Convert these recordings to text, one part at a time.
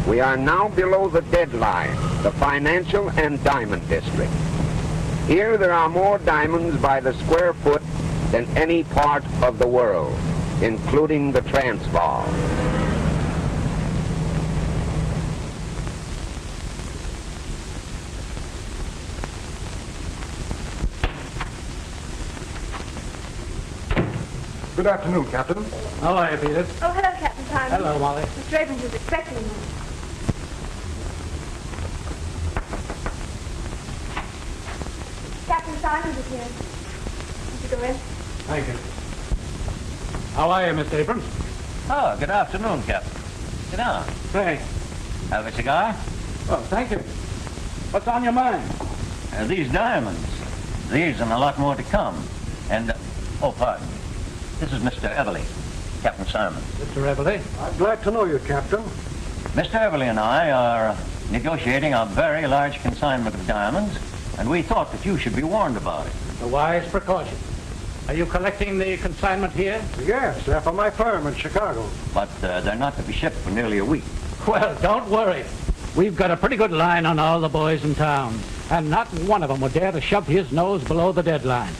We are now below the deadline, the financial and diamond district. Here there are more diamonds by the square foot than any part of the world, including the Transvaal. Good afternoon, Captain. How are you, Peter? Oh, hello, Captain Simon. Hello, Molly. Mr. Abrams is expecting you. Captain Simon is here. Would you go in? Thank you. How are you, Mr. Abrams? Oh, good afternoon, Captain. Sit down. Thanks. Have a cigar? Oh, thank you. What's on your mind? These diamonds. These and a lot more to come. And, oh, pardon. This is Mr. Everly, Captain Simon. Mr. Everly? I'm glad to know you, Captain. Mr. Everly and I are negotiating a very large consignment of diamonds, and we thought that you should be warned about it. A wise precaution. Are you collecting the consignment here? Yes, they're for my firm in Chicago. But they're not to be shipped for nearly a week. Well, don't worry. We've got a pretty good line on all the boys in town, and not one of them would dare to shove his nose below the deadline.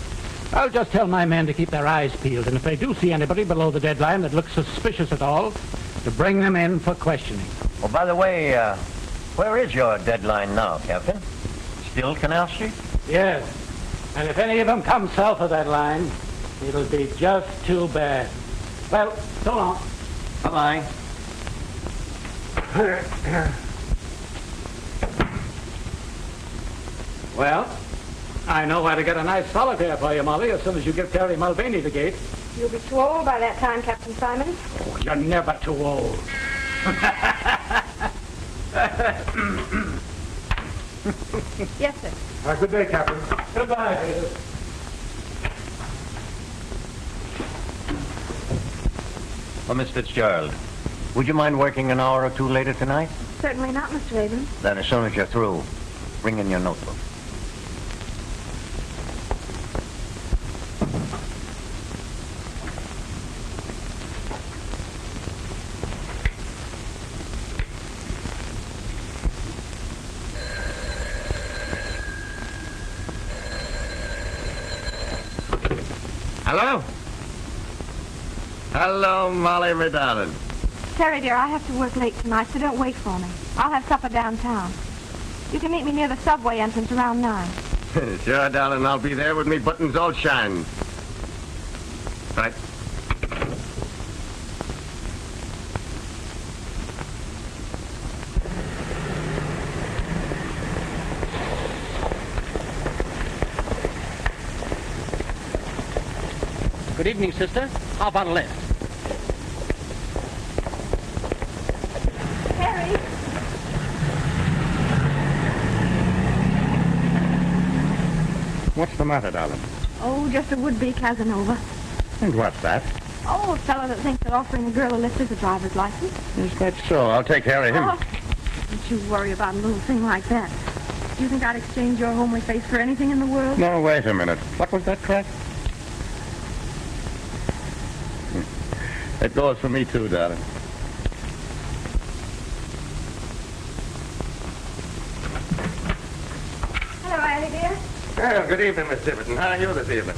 I'll just tell my men to keep their eyes peeled, and if they do see anybody below the deadline that looks suspicious at all, to bring them in for questioning. Oh, by the way, where is your deadline now, Captain? Still Canal Street? Yes, and if any of them come south of that line, it'll be just too bad. Well, so long. Bye-bye. Well, I know where to get a nice solitaire for you, Molly, as soon as you give Terry Mulvaney the gate. You'll be too old by that time, Captain Simon. Oh, you're never too old. Yes, sir. Good day, Captain. Goodbye, Peter. Well, Miss Fitzgerald, would you mind working an hour or two later tonight? Certainly not, Mr. Abrams. Then as soon as you're through, bring in your notebook. Hello? Hello, Molly, my darling. Terry, dear, I have to work late tonight, so don't wait for me. I'll have supper downtown. You can meet me near the subway entrance around 9. Sure, darling, I'll be there with me buttons all shined. Right. Good evening, sister. How about a lift? Terry! What's the matter, darling? Oh, just a would-be Casanova. And what's that? Oh, a fellow that thinks that offering a girl a lift is a driver's license. Is that so? I'll take care of him. Oh, don't you worry about a little thing like that. Do you think I'd exchange your homely face for anything in the world? No, wait a minute. What was that crack? It goes for me, too, darling. Hello, Annie, dear. Well, good evening, Miss Tiverton. How are you this evening?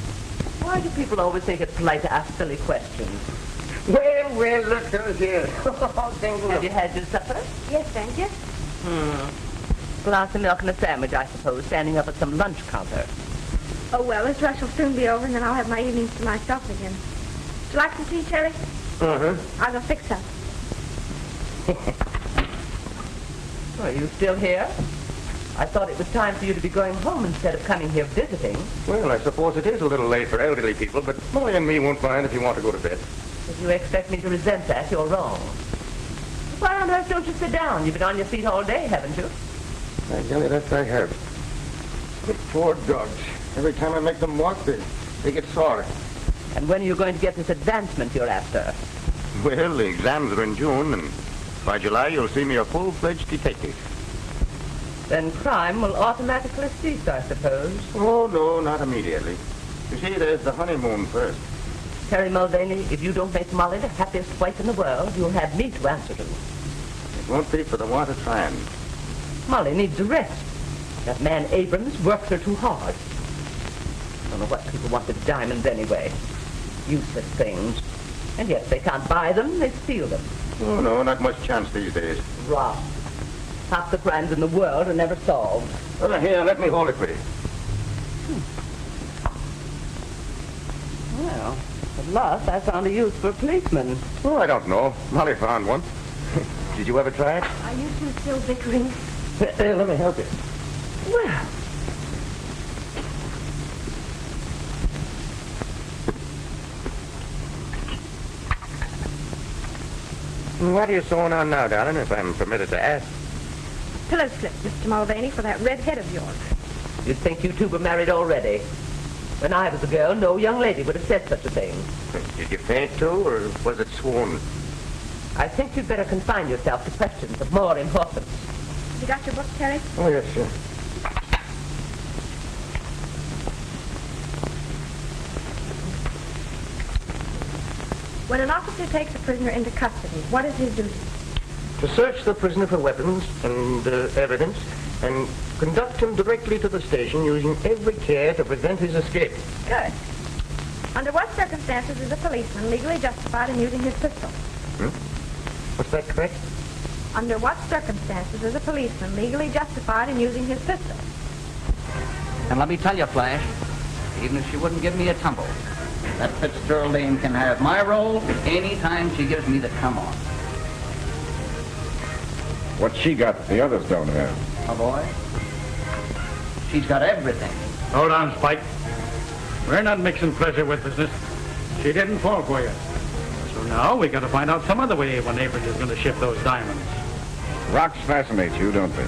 Why do people always think it's polite to ask silly questions? Well, look who's here. Have you had your supper? Yes, thank you. Glass of milk and a sandwich, I suppose, standing up at some lunch counter. Oh, well, this rush will soon be over, and then I'll have my evenings to myself again. Would you like some tea, Terry? Uh-huh. I'll go fix some. Are you still here? I thought it was time for you to be going home instead of coming here visiting. Well, I suppose it is a little late for elderly people, but Molly and me won't mind if you want to go to bed. If you expect me to resent that, you're wrong. Why on earth don't you sit down? You've been on your feet all day, haven't you? I tell you, that I have. The poor dogs. Every time I make them walk, they get sore. And when are you going to get this advancement you're after? Well, the exams are in June, and by July you'll see me a full-fledged detective. Then crime will automatically cease, I suppose. Oh, no, not immediately. You see, there's the honeymoon first. Terry Mulvaney, if you don't make Molly the happiest wife in the world, you'll have me to answer to. Won't be for the want of trying. Molly needs a rest. That man Abrams works her too hard. Don't know what people want with diamonds anyway. Useless things. And yet if they can't buy them, they steal them. Oh, no, not much chance these days. Rob. Half the crimes in the world are never solved. Well, here, let me hold it for you. Well, at last I found a use for a policeman. Oh, I don't know. Molly found one. Did you ever try it? Are you two still bickering? Here, let me help you. Well, What are you sewing on now, darling, if I'm permitted to ask? Pillow slip, Mr. Mulvaney, for that red head of yours. you'd think you two were married already. When I was a girl, no young lady would have said such a thing. Did you faint, too, or was it swoon? I think you'd better confine yourself to questions of more importance. You got your book, Terry? Oh, yes, sir. When an officer takes a prisoner into custody, what is his duty? To search the prisoner for weapons and evidence, and conduct him directly to the station using every care to prevent his escape. Good. Under what circumstances is a policeman legally justified in using his pistol? What's that, correct? Under what circumstances is a policeman legally justified in using his pistol? And let me tell you, Flash, even if she wouldn't give me a tumble, that Fitzgerald Lane can have my role any time she gives me the come on. What's she got that the others don't have? Oh, boy. She's got everything. Hold on, Spike. We're not mixing pleasure with business. She didn't fall for you. So now we got to find out some other way when Abrams is going to ship those diamonds. Rocks fascinate you, don't they?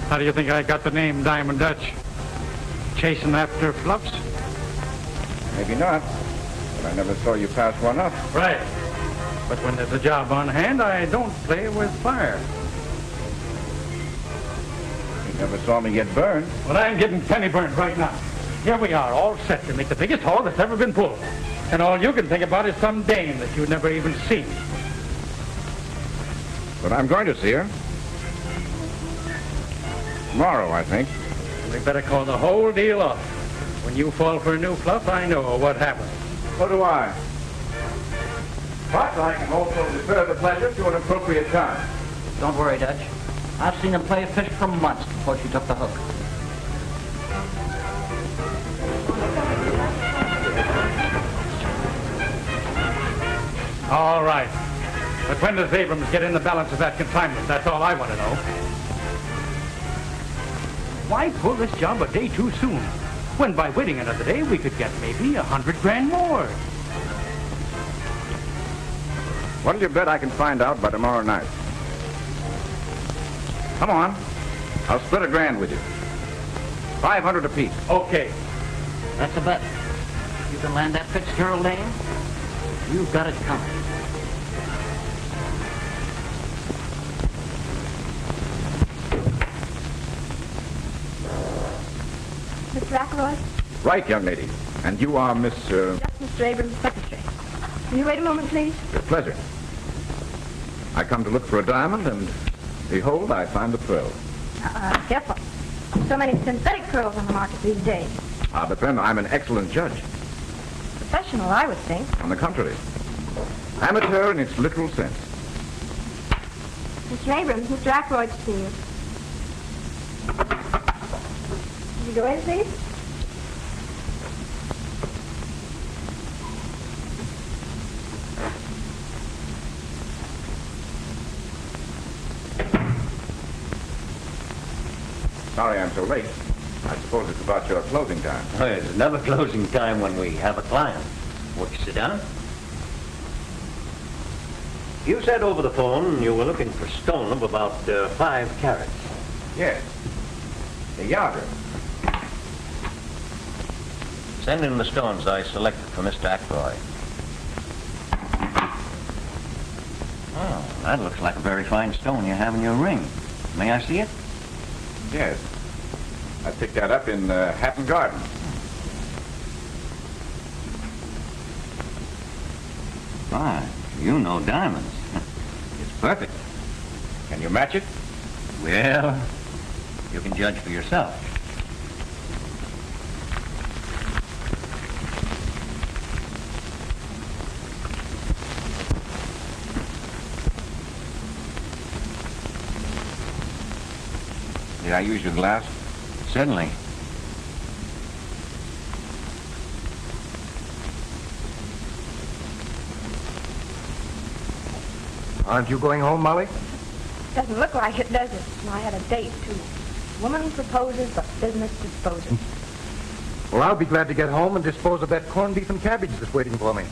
How do you think I got the name Diamond Dutch? Chasing after fluffs? Maybe not. But I never saw you pass one up. Right. But when there's a job on hand, I don't play with fire. You never saw me get burned. Well, I'm getting penny burned right now. Here we are, all set to make the biggest haul that's ever been pulled. And all you can think about is some dame that you've never even seen. But I'm going to see her. Tomorrow, I think. We better call the whole deal off. When you fall for a new fluff, I know what happened. So do I. But I can also defer the pleasure to an appropriate time. Don't worry, Dutch. I've seen him play fish for months before she took the hook. All right. But when does Abrams get in the balance of that consignment? That's all I want to know. Why pull this job a day too soon? When by waiting another day, we could get maybe $100 grand more. What'll you bet I can find out by tomorrow night? Come on. I'll split $1 grand with you. 500 apiece. Okay. That's a bet. You can land that Fitzgerald Lane, you've got it coming. Mr. Ackroyd? Right, young lady. And you are Miss, Just Mr. Abrams' secretary. Will you wait a moment, please? With pleasure. I come to look for a diamond, and behold, I find the pearl. Careful. So many synthetic pearls on the market these days. Ah, but then I'm an excellent judge. Professional, I would think. On the contrary. Amateur in its literal sense. Mr. Abrams, Mr. Ackroyd to see you. Will you go in, please? Sorry I'm so late. I suppose it's about your closing time. Oh, it's never closing time when we have a client. Won't you sit down? You said over the phone you were looking for stone of about 5 carats. Yes. A yarder. Send in the stones I selected for Mr. Ackroyd. Oh, that looks like a very fine stone you have in your ring. May I see it? Yes. I picked that up in Hatton Garden. Fine. You know diamonds. It's perfect. Can you match it? Well, you can judge for yourself. Did I use your glass? Certainly. Aren't you going home, Molly? Doesn't look like it, does it? And I had a date, too. Woman proposes, but business disposes. Well, I'll be glad to get home and dispose of that corned beef and cabbage that's waiting for me.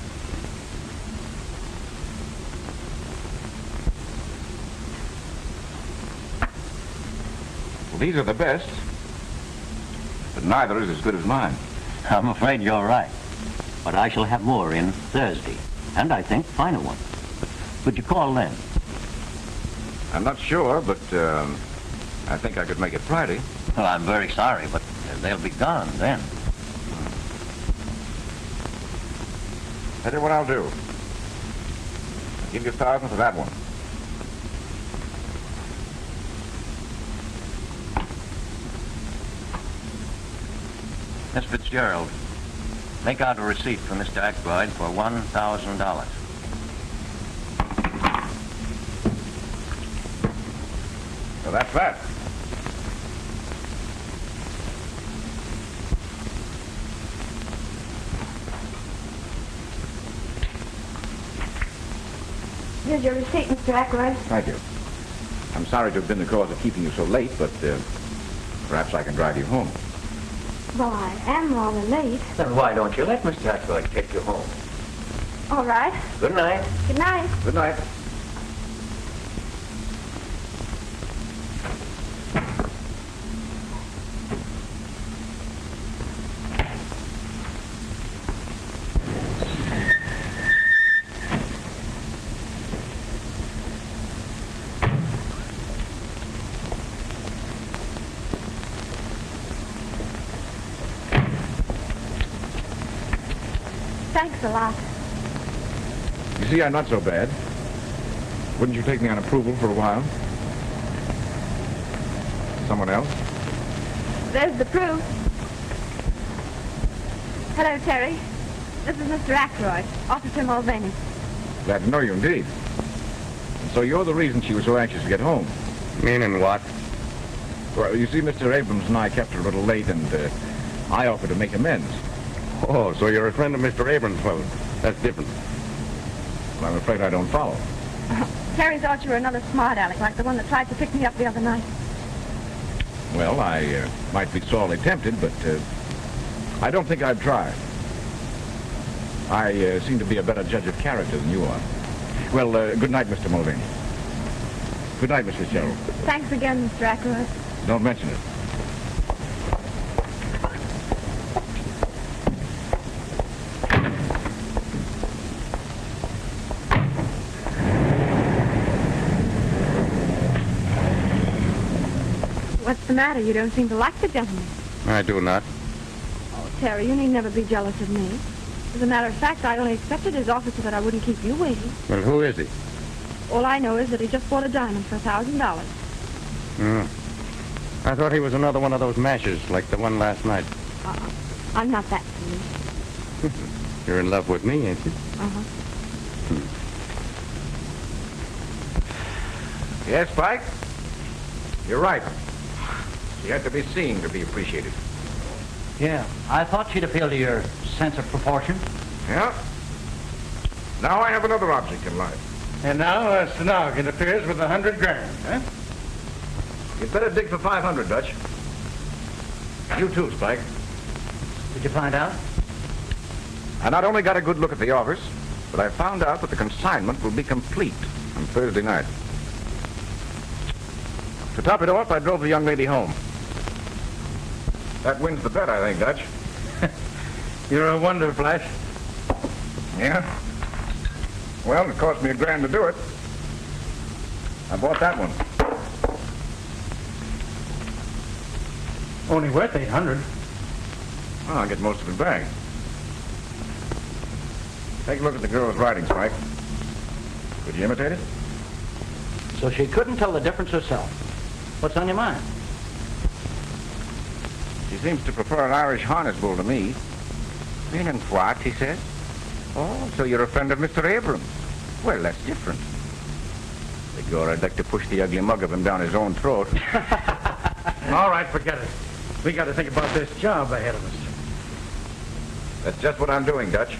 Well, these are the best, but neither is as good as mine. I'm afraid you're right. But I shall have more in Thursday, and I think finer ones. Could you call then? I'm not sure, but I think I could make it Friday. Well, I'm very sorry, but they'll be gone then. Tell you what I'll do. I'll give you 1,000 for that one. Miss Fitzgerald, make out a receipt for Mr. Ackroyd for $1,000. So that's that. Here's your receipt, Mr. Ackroyd. Thank you. I'm sorry to have been the cause of keeping you so late, but perhaps I can drive you home. Well, I am rather late. Then why don't you let Mr. Ackroyd take you home? All right. Good night. Good night. Good night. Thanks a lot. You see, I'm not so bad. Wouldn't you take me on approval for a while? Someone else? There's the proof. Hello, Terry. This is Mr. Ackroyd, Officer Mulvaney. Glad to know you indeed. And so you're the reason she was so anxious to get home. Meaning what? Well, you see, Mr. Abrams and I kept her a little late, and I offered to make amends. Oh, so you're a friend of Mr. Abrams. Well, that's different. Well, I'm afraid I don't follow. Terry thought you were another smart aleck, like the one that tried to pick me up the other night. Well, I might be sorely tempted, but I don't think I'd try. I seem to be a better judge of character than you are. Well, good night, Mr. Mulvaney. Good night, Miss Fitzgerald. Thanks again, Mr. Ackroyd. Don't mention it. What's the matter? You don't seem to like the gentleman. I do not. Oh, Terry, you need never be jealous of me. As a matter of fact, I only accepted his offer so that I wouldn't keep you waiting. Well, who is he? All I know is that he just bought a diamond for $1,000. I thought he was another one of those mashers, like the one last night. I'm not that foolish. You're in love with me, ain't you? Uh-huh. Yes, Spike? You're right. She had to be seen to be appreciated. Yeah, I thought she'd appeal to your sense of proportion. Yeah? Now I have another object in life. And now Stenog interferes with 100 grand, huh? You'd better dig for 500, Dutch. You too, Spike. Did you find out? I not only got a good look at the office, but I found out that the consignment will be complete on Thursday night. To top it off, I drove the young lady home. That wins the bet, I think, Dutch. You're a wonder, Flash. Yeah? Well, it cost me $1,000 to do it. I bought that one. Only worth 800. Well, I'll get most of it back. Take a look at the girl's writing, Spike. Could you imitate it? so she couldn't tell the difference herself. What's on your mind? She seems to prefer an Irish harness bull to me. Meaning what, he says? Oh, so you're a friend of Mr. Abrams. Well, that's different. Begor, I'd like to push the ugly mug of him down his own throat. All right, forget it. We got to think about this job ahead of us. That's just what I'm doing, Dutch.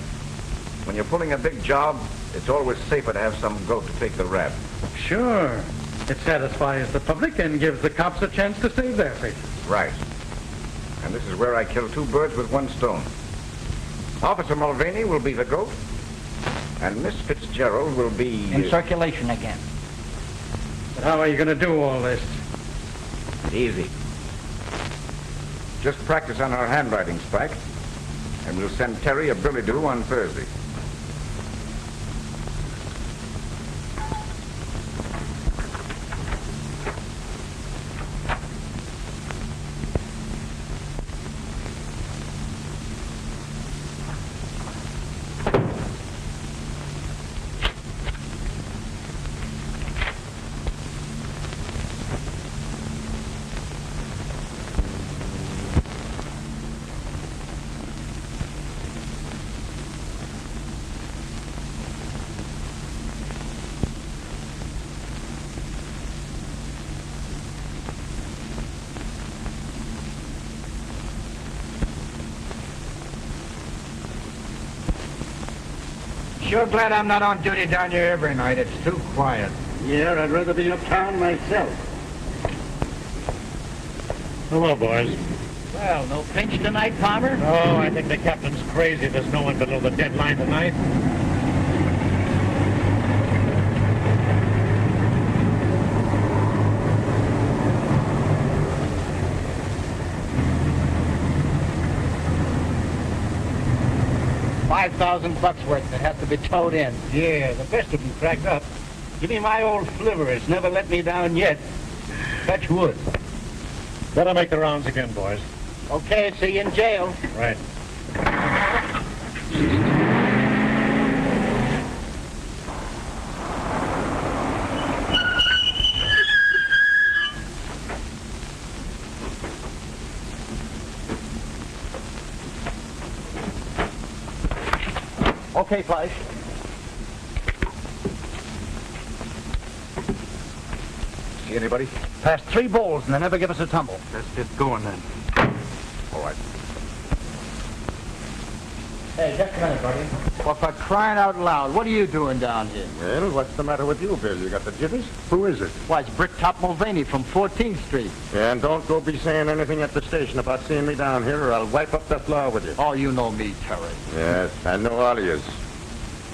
When you're pulling a big job, it's always safer to have some goat to take the rap. Sure. It satisfies the public and gives the cops a chance to save their faces. Right. And this is where I kill two birds with one stone. Officer Mulvaney will be the goat, and Miss Fitzgerald will be... In circulation again. But how are you going to do all this? Easy. Just practice on her handwriting, Spike, and we'll send Terry a billy-do on Thursday. Sure glad I'm not on duty down here every night. It's too quiet. Yeah, I'd rather be uptown myself. Hello, boys. Well, no pinch tonight, Palmer? Oh, I think the captain's crazy. There's no one below the deadline tonight. $5,000 worth that have to be towed in. Yeah, the best of them cracked up. Give me my old flivver. It's never let me down yet. Touch wood. Better make the rounds again, boys. Okay, see you in jail. Right. Okay, Flash. See anybody? Passed 3 bowls and they never give us a tumble. Let's get going then. All right. Hey, just a minute, buddy. Well, for crying out loud, what are you doing down here? Well, what's the matter with you, Bill? You got the jitteys? Who is it? Why, it's Bricktop Mulvaney from 14th Street. And don't go be saying anything at the station about seeing me down here, or I'll wipe up the floor with you. Oh, you know me, Terry. Yes, I know all of yous.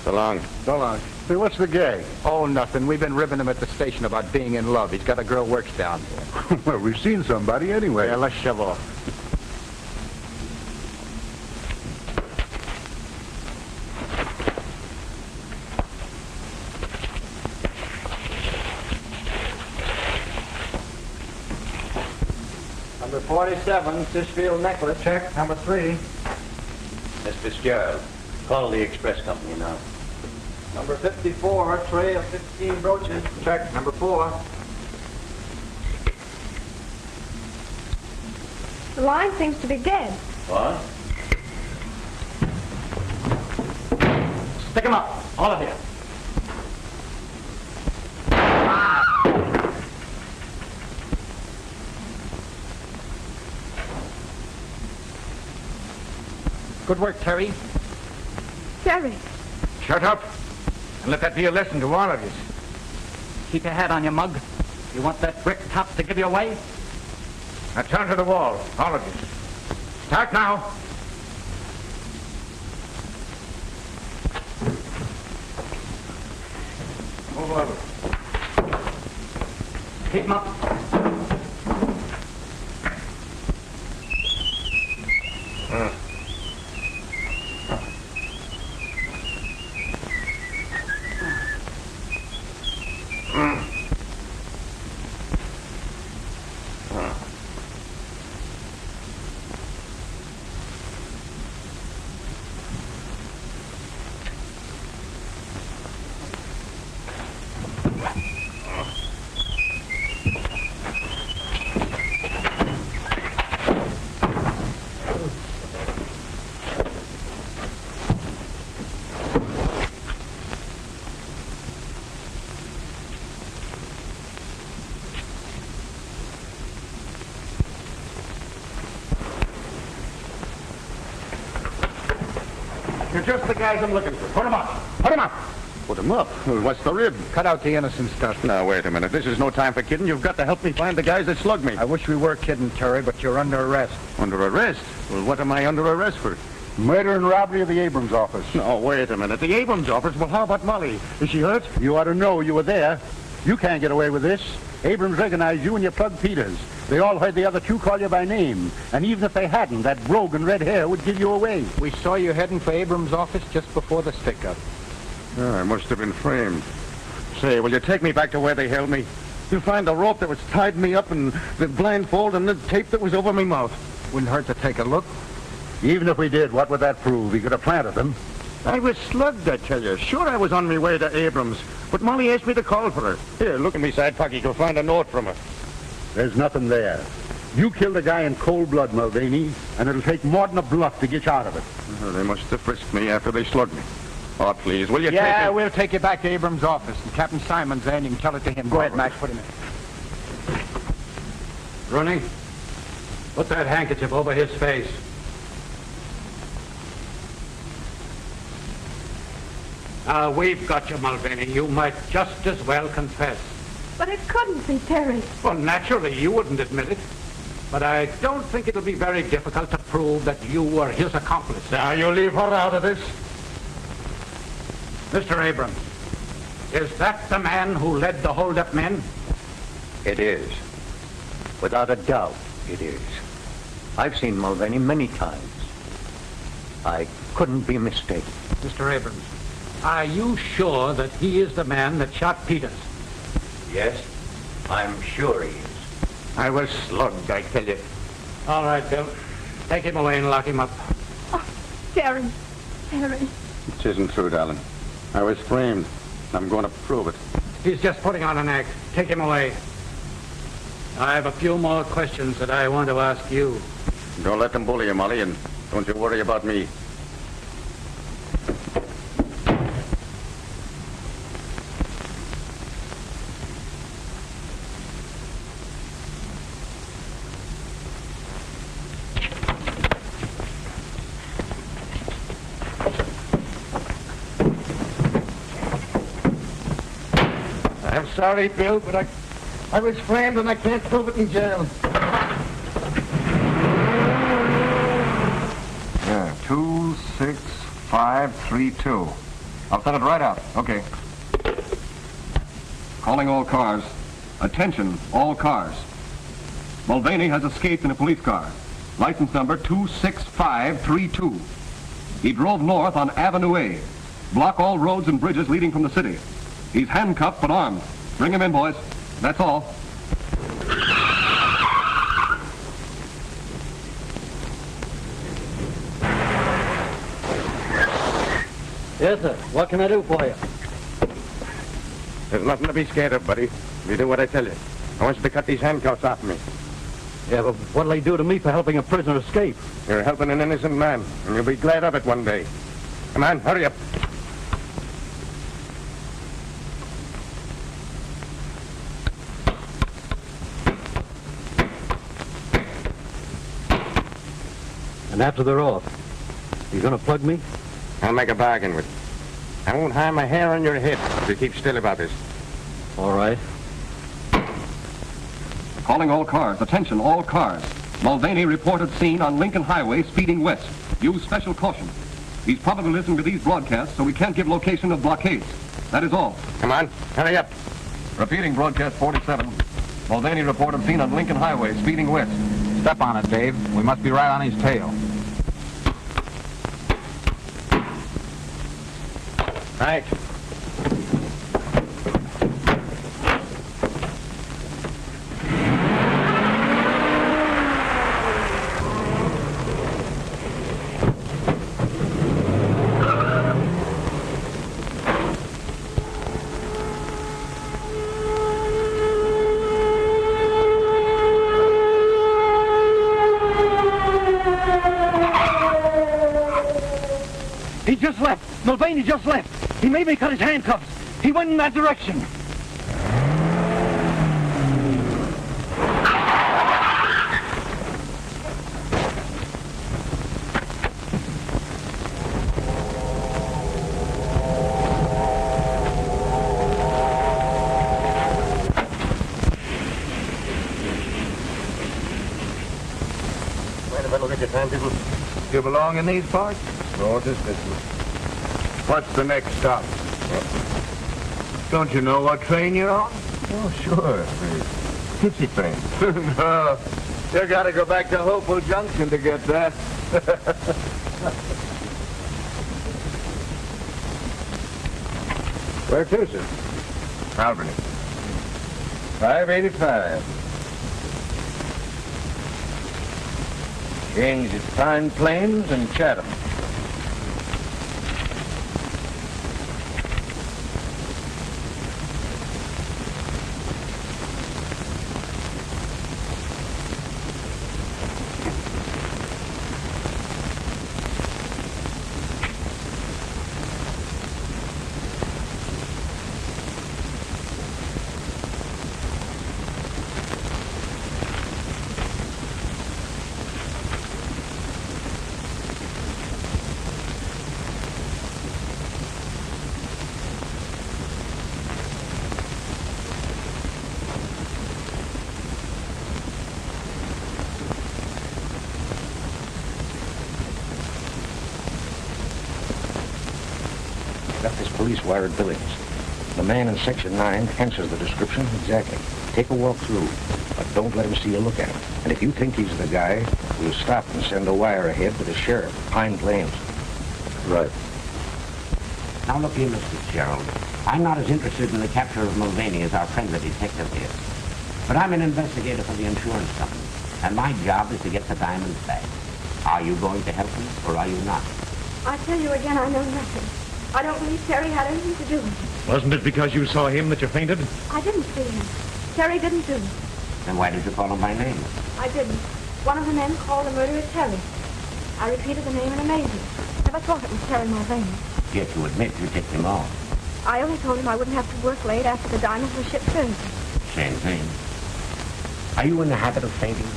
So long. So long. Hey, what's the gag? Oh, nothing. We've been ribbing him at the station about being in love. He's got a girl works down here. Well, we've seen somebody anyway. Yeah, let's shove off. Number 47, Fishfield necklace. Check. Number 3. Miss Fitzgerald, call the express company now. Number 54, tray of 15 brooches. Check. Number 4. The line seems to be dead. What? Stick 'em up, all of you. Good work, Terry. Terry. Shut up. And let that be a lesson to all of you. Keep your hat on your mug. You want that brick top to give you away? Now turn to the wall, all of you. Start now. Move over. Keep 'em up. just the guys I'm looking for. Put them up. Put them up. Put them up? Well, what's the rib? Cut out the innocent stuff. Now, wait a minute. This is no time for kidding. You've got to help me find the guys that slugged me. I wish we were kidding, Terry, but you're under arrest. Under arrest? Well, what am I under arrest for? Murder and robbery of the Abrams office. No, wait a minute. The Abrams office? Well, how about Molly? Is she hurt? You ought to know. You were there. You can't get away with this. Abrams recognized you and you plugged Peters. They all heard the other two call you by name. And even if they hadn't, that brogue in red hair would give you away. We saw you heading for Abrams' office just before the stick-up. Oh, I must have been framed. Say, will you take me back to where they held me? You'll find the rope that was tied me up and the blindfold and the tape that was over my mouth. Wouldn't hurt to take a look. Even if we did, what would that prove? He could have planted them. I was slugged, I tell you. Sure, I was on my way to Abrams, but Molly asked me to call for her. Here, look in my side pocket. You'll find a note from her. There's nothing there. You killed a guy in cold blood, Mulvaney, and it'll take more than a bluff to get you out of it. Oh, they must have frisked me after they slugged me. Oh, please, will you take it? Yeah, we'll take you back to Abrams' office, and Captain Simon's there, and you can tell it to him. Go ahead, Max, put him in. Rooney, put that handkerchief over his face. Now, we've got you, Mulvaney. You might just as well confess. But it couldn't be Terry. Well, naturally, you wouldn't admit it. But I don't think it'll be very difficult to prove that you were his accomplice. Now, you leave her out of this. Mr. Abrams, is that the man who led the hold-up men? It is. Without a doubt, it is. I've seen Mulvaney many times. I couldn't be mistaken. Mr. Abrams, are you sure that he is the man that shot Peters? Yes, I'm sure he is. I was slugged, I tell you. All right, Bill. Take him away and lock him up. Oh, Terry. Terry. It isn't true, darling. I was framed. I'm going to prove it. He's just putting on an act. Take him away. I have a few more questions that I want to ask you. Don't let them bully you, Molly, and don't you worry about me. I'm sorry, Bill, but I was framed and I can't prove it in jail. Yeah, 26532. I'll send it right out. Okay. Calling all cars. Attention, all cars. Mulvaney has escaped in a police car. License number 26532. He drove north on Avenue A. Block all roads and bridges leading from the city. He's handcuffed but armed. Bring him in, boys. That's all. Yes, sir. What can I do for you? There's nothing to be scared of, buddy. You do what I tell you. I want you to cut these handcuffs off me. Yeah, but what'll they do to me for helping a prisoner escape? You're helping an innocent man, and you'll be glad of it one day. Come on, hurry up. And after they're off, you gonna plug me? I'll make a bargain with you. I won't harm a hair on your head if you keep still about this. All right. Calling all cars. Attention, all cars. Mulvaney reported seen on Lincoln Highway speeding west. Use special caution. He's probably listening to these broadcasts, so we can't give location of blockades. That is all. Come on, hurry up. Repeating broadcast 47. Mulvaney reported seen on Lincoln Highway speeding west. Step on it, Dave. We must be right on his tail. Right. He just left. Mulvaney just left. He made me cut his handcuffs. He went in that direction. fellow get your timetable? You belong in these parts? No, just business. What's the next stop? Don't you know what train you're on? Oh, sure. The tipsy train. No. You gotta go back to Hopewell Junction to get that. Where to, sir? Albany. 585. Change at Pine Plains and Chatham. Got this police wire at Billings. The man in Section 9 answers the description exactly. Take a walk through, but don't let him see you look at him. And if you think he's the guy, we'll stop and send a wire ahead to the sheriff, Pine Plains. Right. Now look here, Mr. Gerald. I'm not as interested in the capture of Mulvaney as our friend the detective is. But I'm an investigator for the insurance company, and my job is to get the diamonds back. Are you going to help me, or are you not? I tell you again, I know nothing. I don't believe Terry had anything to do with it. Wasn't it because you saw him that you fainted? I didn't see him. Terry didn't do it. Then why did you call him by name? I didn't. One of the men called the murderer Terry. I repeated the name in amazement. Never thought it was Terry Mulvaney. Yet you admit you tipped him off. I only told him I wouldn't have to work late after the diamonds were shipped Thursday. Same thing. Are you in the habit of fainting?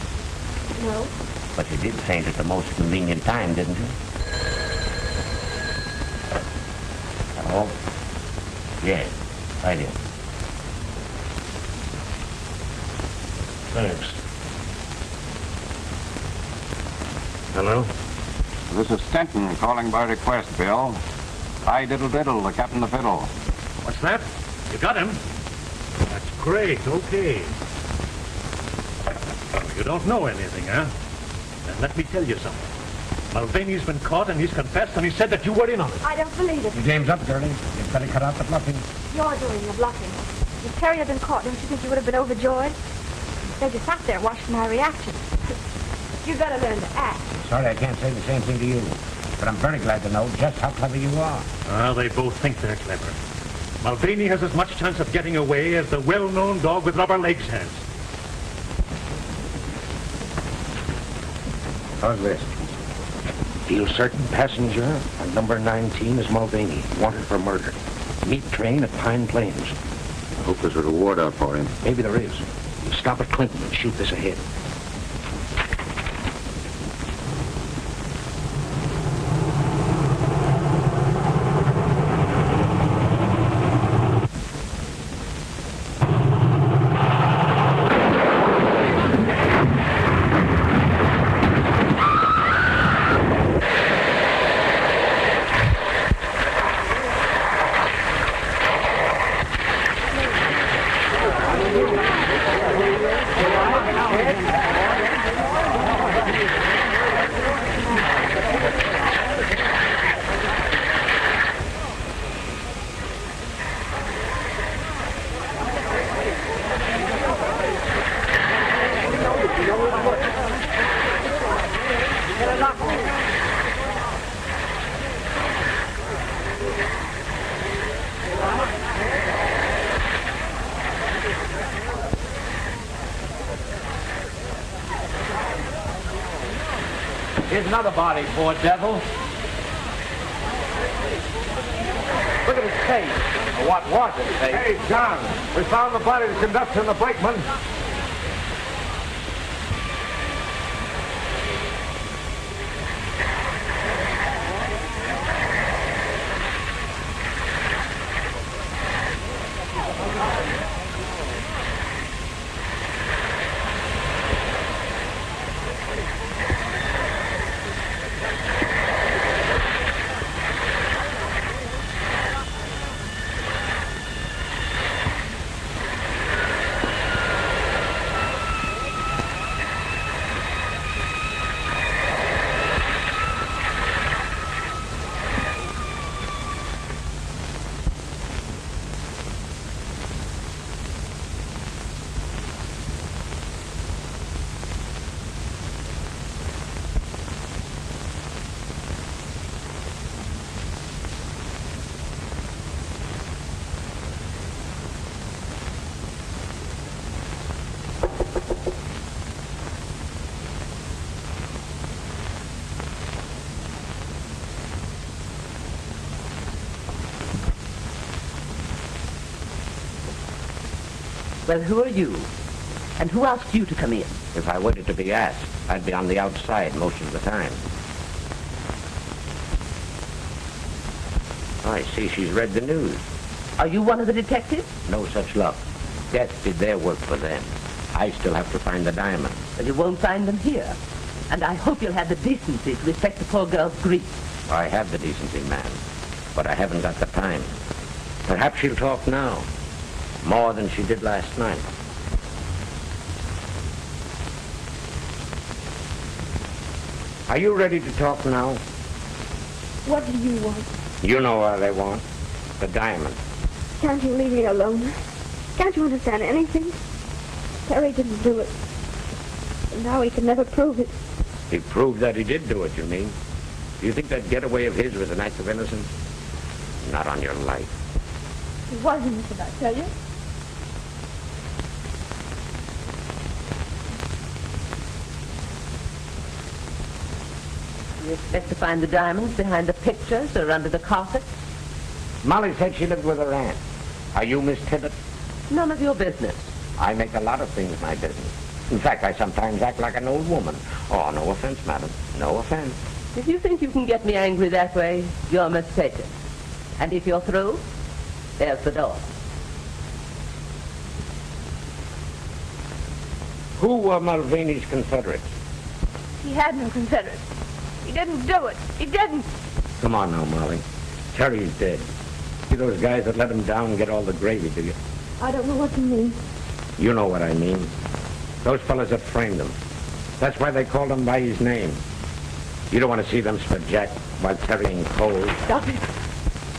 No. But you did faint at the most convenient time, didn't you? Hello? Yes, right in. Thanks. Hello? This is Stenton calling by request, Bill. Hi, Diddle Diddle, the Captain of the Fiddle. What's that? You got him? That's great. Okay. You don't know anything, huh? Then let me tell you something. Mulvaney's been caught, and he's confessed, and he said that you were in on it. I don't believe it. Your game's up, girlie. You'd better cut out the bluffing. You're doing the bluffing. If Terry had been caught, don't you think you would have been overjoyed? Instead, you sat there and watched my reaction. You better learn to act. Sorry I can't say the same thing to you. But I'm very glad to know just how clever you are. Well, they both think they're clever. Mulvaney has as much chance of getting away as the well-known dog with rubber legs has. How's this? Feel certain passenger on number 19 is Mulvaney, wanted for murder. Meet train at Pine Plains. I hope there's a reward out for him. Maybe there is. You stop at Clinton and shoot this ahead. Here's another body, poor devil. Look at his face. Or what was his face? Hey, John, we found the body of the conductor and the brakeman. Well, who are you? And who asked you to come in? If I waited to be asked, I'd be on the outside most of the time. I see she's read the news. Are you one of the detectives? No such luck. Death did their work for them. I still have to find the diamonds. Well, you won't find them here. And I hope you'll have the decency to respect the poor girl's grief. I have the decency, ma'am, but I haven't got the time. Perhaps she'll talk now, more than she did last night. Are you ready to talk now? What do you want? You know what I want. The diamond. Can't you leave me alone? Can't you understand anything? Terry didn't do it. And now he can never prove it. He proved that he did do it, you mean? Do you think that getaway of his was an act of innocence? Not on your life. He wasn't, did I tell you? You expect to find the diamonds behind the pictures or under the carpet? Molly said she lived with her aunt. Are you Miss Tibbet? None of your business. I make a lot of things my business. In fact, I sometimes act like an old woman. Oh, no offense, madam. No offense. If you think you can get me angry that way, you're mistaken. And if you're through, there's the door. Who were Mulvaney's Confederates? He had no Confederates. He didn't do it. He didn't. Come on now, Molly. Terry's dead. See those guys that let him down and get all the gravy, do you? I don't know what you mean. You know what I mean. Those fellas that framed him. That's why they called him by his name. You don't want to see them split Jack while Terry ain't cold. Stop it.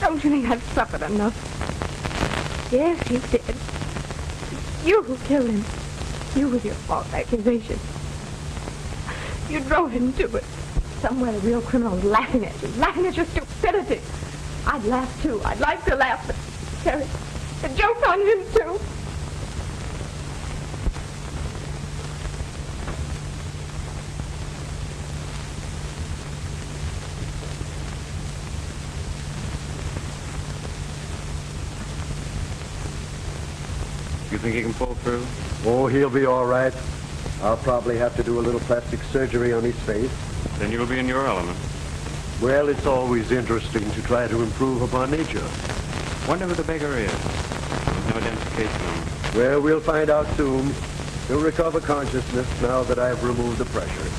Don't you think I've suffered enough? Yes, you did. You who killed him. You with your false accusation. You drove him to it. Somewhere the real criminal's laughing at you. Laughing at your stupidity. I'd laugh too. I'd like to laugh, but Terry, the joke's on him too. You think he can pull through? Oh, he'll be all right. I'll probably have to do a little plastic surgery on his face. Then you'll be in your element. Well, it's always interesting to try to improve upon nature. Wonder who the beggar is. There's no identification on him. Well, we'll find out soon. He'll recover consciousness now that I've removed the pressure.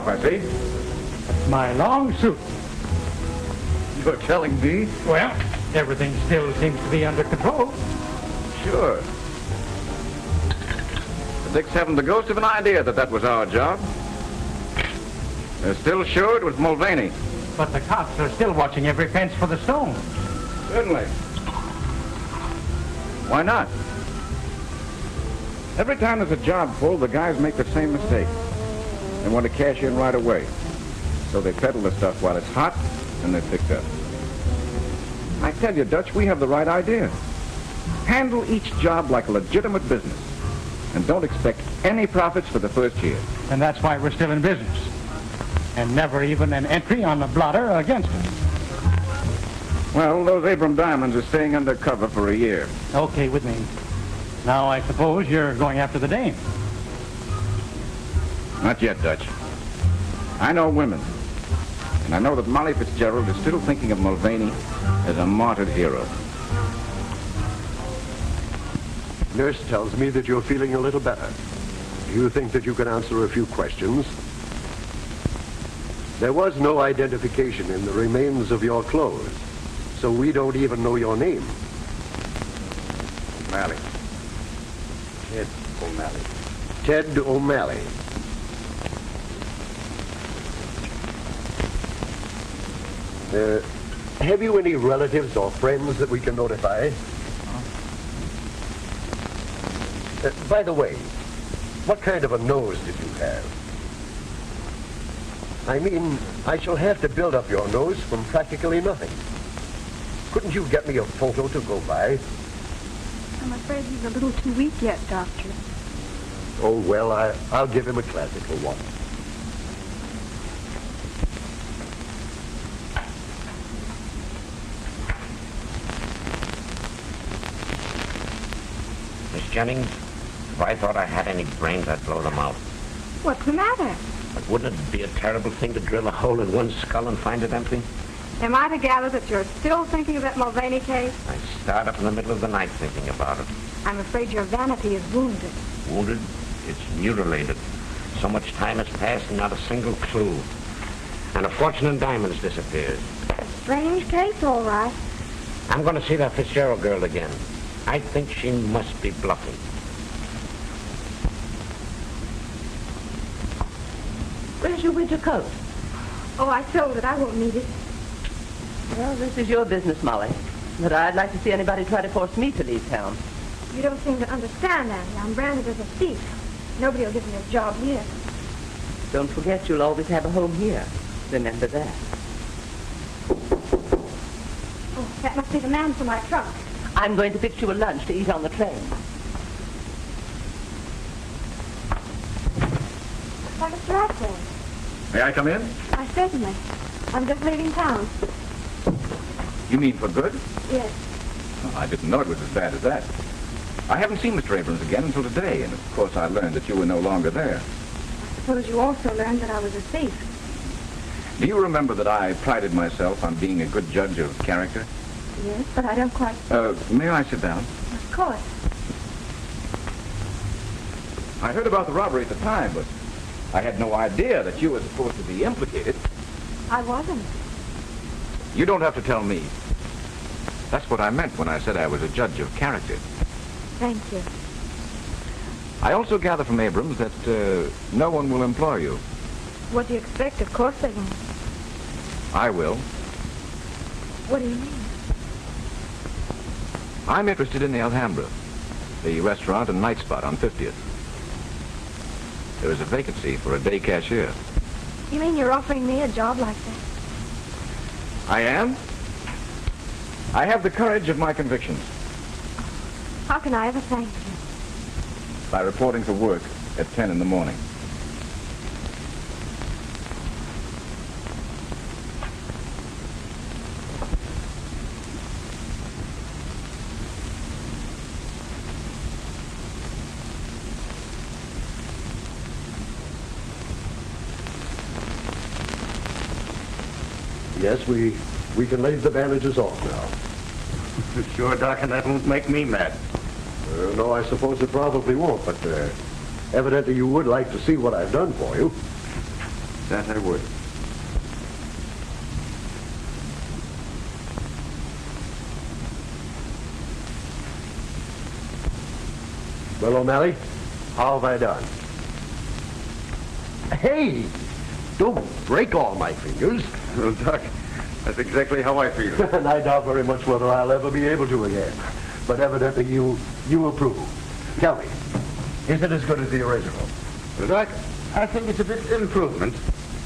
I see. My long suit. You're telling me? Well, everything still seems to be under control. Sure. The Dicks haven't the ghost of an idea that was our job. They're still sure it was Mulvaney. But the cops are still watching every fence for the stones. Certainly. Why not? Every time there's a job full, the guys make the same mistake. They want to cash in right away. So they peddle the stuff while it's hot, and they're picked up. I tell you, Dutch, we have the right idea. Handle each job like a legitimate business. And don't expect any profits for the first year. And that's why we're still in business. And never even an entry on the blotter against us. Well, those Abram diamonds are staying under cover for a year. Okay with me. Now, I suppose you're going after the dame. Not yet, Dutch. I know women. And I know that Molly Fitzgerald is still thinking of Mulvaney as a martyred hero. Nurse tells me that you're feeling a little better. Do you think that you can answer a few questions? There was no identification in the remains of your clothes, so we don't even know your name. O'Malley. Ted O'Malley. Ted O'Malley. Have you any relatives or friends that we can notify? By the way, what kind of a nose did you have? I mean, I shall have to build up your nose from practically nothing. Couldn't you get me a photo to go by? I'm afraid he's a little too weak yet, Doctor. Oh, well, I'll give him a classical one. Miss Jennings, if I thought I had any brains, I'd blow them out. What's the matter? But wouldn't it be a terrible thing to drill a hole in one skull and find it empty? Am I to gather that you're still thinking of that Mulvaney case? I start up in the middle of the night thinking about it. I'm afraid your vanity is wounded. Wounded? It's mutilated. So much time has passed and not a single clue. And a fortune in diamonds disappears. A strange case, all right. I'm going to see that Fitzgerald girl again. I think she must be bluffing. Where's your winter coat? Oh, I sold it. I won't need it. Well, this is your business, Molly. But I'd like to see anybody try to force me to leave town. You don't seem to understand, Annie. I'm branded as a thief. Nobody will give me a job here. Don't forget you'll always have a home here. Remember that. Oh, that must be the man for my trunk. I'm going to fix you a lunch to eat on the train. Like a blackboard. May I come in? I certainly. I'm just leaving town. You mean for good? Yes. Oh, I didn't know it was as bad as that. I haven't seen Mr. Abrams again until today, and of course I learned that you were no longer there. I suppose you also learned that I was a thief. Do you remember that I prided myself on being a good judge of character? Yes, but I don't quite... May I sit down? Of course. I heard about the robbery at the time, but I had no idea that you were supposed to be implicated. I wasn't. You don't have to tell me. That's what I meant when I said I was a judge of character. Thank you. I also gather from Abrams that no one will employ you. What do you expect? Of course they won't. I will. What do you mean? I'm interested in the Alhambra, the restaurant and night spot on 50th. There is a vacancy for a day cashier. You mean you're offering me a job like that? I am? I have the courage of my convictions. How can I ever thank you? By reporting for work at 10 in the morning. Yes, we can leave the bandages off now. Sure, Doc, and that won't make me mad. No, I suppose it probably won't, but evidently you would like to see what I've done for you. That I would. Well, O'Malley, how have I done? Hey, don't break all my fingers. Well, Doc, that's exactly how I feel. And I doubt very much whether I'll ever be able to again. But evidently you approve. Tell me, is it as good as the original? Well, Doc, I think it's a bit improvement.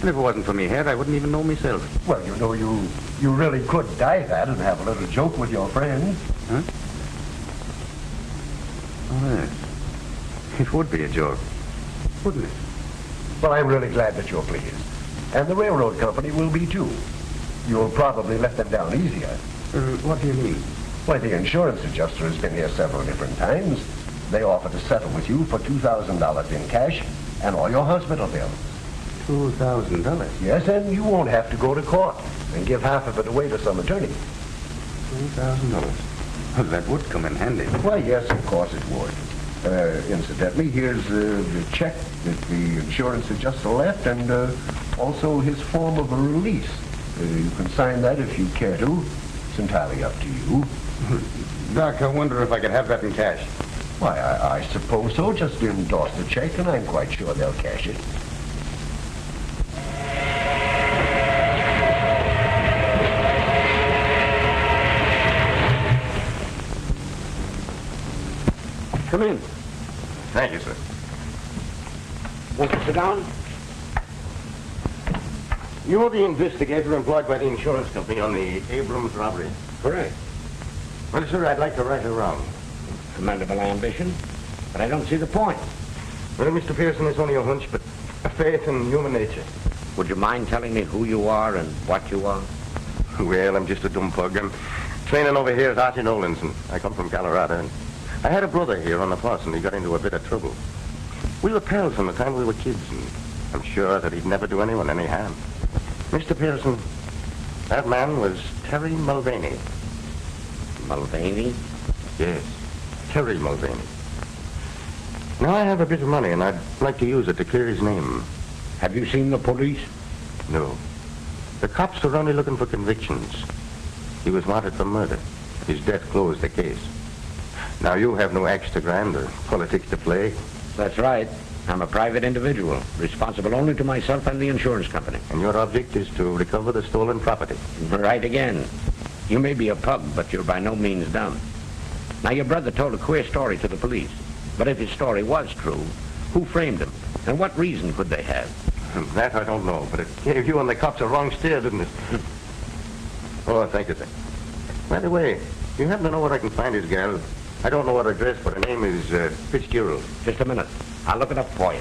And if it wasn't for me head, I wouldn't even know myself. Well, you know, you really could dye that and have a little joke with your friends. Huh? Oh, yes. It would be a joke, wouldn't it? Well, I'm really glad that you're pleased. And the railroad company will be, too. You'll probably let them down easier. What do you mean? Why, the insurance adjuster has been here several different times. They offer to settle with you for $2,000 in cash and all your hospital bills. $2,000? Yes, and you won't have to go to court and give half of it away to some attorney. $2,000? Well, that would come in handy. Why, yes, of course it would. Incidentally, here's the check that the insurance adjuster left and also his form of a release. You can sign that if you care to. It's entirely up to you. Doc, I wonder if I could have that in cash. Why, I suppose so. Just endorse the check, and I'm quite sure they'll cash it. Come in. Thank you, sir. Want to sit down? You're the investigator employed by the insurance company on the Abrams robbery. Correct. Well, sir, I'd like to right her wrong. Commendable ambition, but I don't see the point. Well, Mr. Pearson, it's only a hunch, but a faith in human nature. Would you mind telling me who you are and what you are? Well, I'm just a dumb pug. I'm training over here at Archie Nolan's, and I come from Colorado. And I had a brother here on the force, and he got into a bit of trouble. We were pals from the time we were kids, and I'm sure that he'd never do anyone any harm. Mr. Pearson, that man was Terry Mulvaney. Mulvaney? Yes, Terry Mulvaney. Now, I have a bit of money, and I'd like to use it to clear his name. Have you seen the police? No. The cops are only looking for convictions. He was wanted for murder. His death closed the case. Now, you have no axe to grind or politics to play. That's right. I'm a private individual, responsible only to myself and the insurance company. And your object is to recover the stolen property. Right again. You may be a pug, but you're by no means dumb. Now, your brother told a queer story to the police. But if his story was true, who framed him? And what reason could they have? That I don't know, but it gave you and the cops a wrong steer, didn't it? Oh, thank you, sir. By the way, you happen to know where I can find his gal? I don't know her address, but her name is Fitzgerald. Just a minute. I'll look it up for you.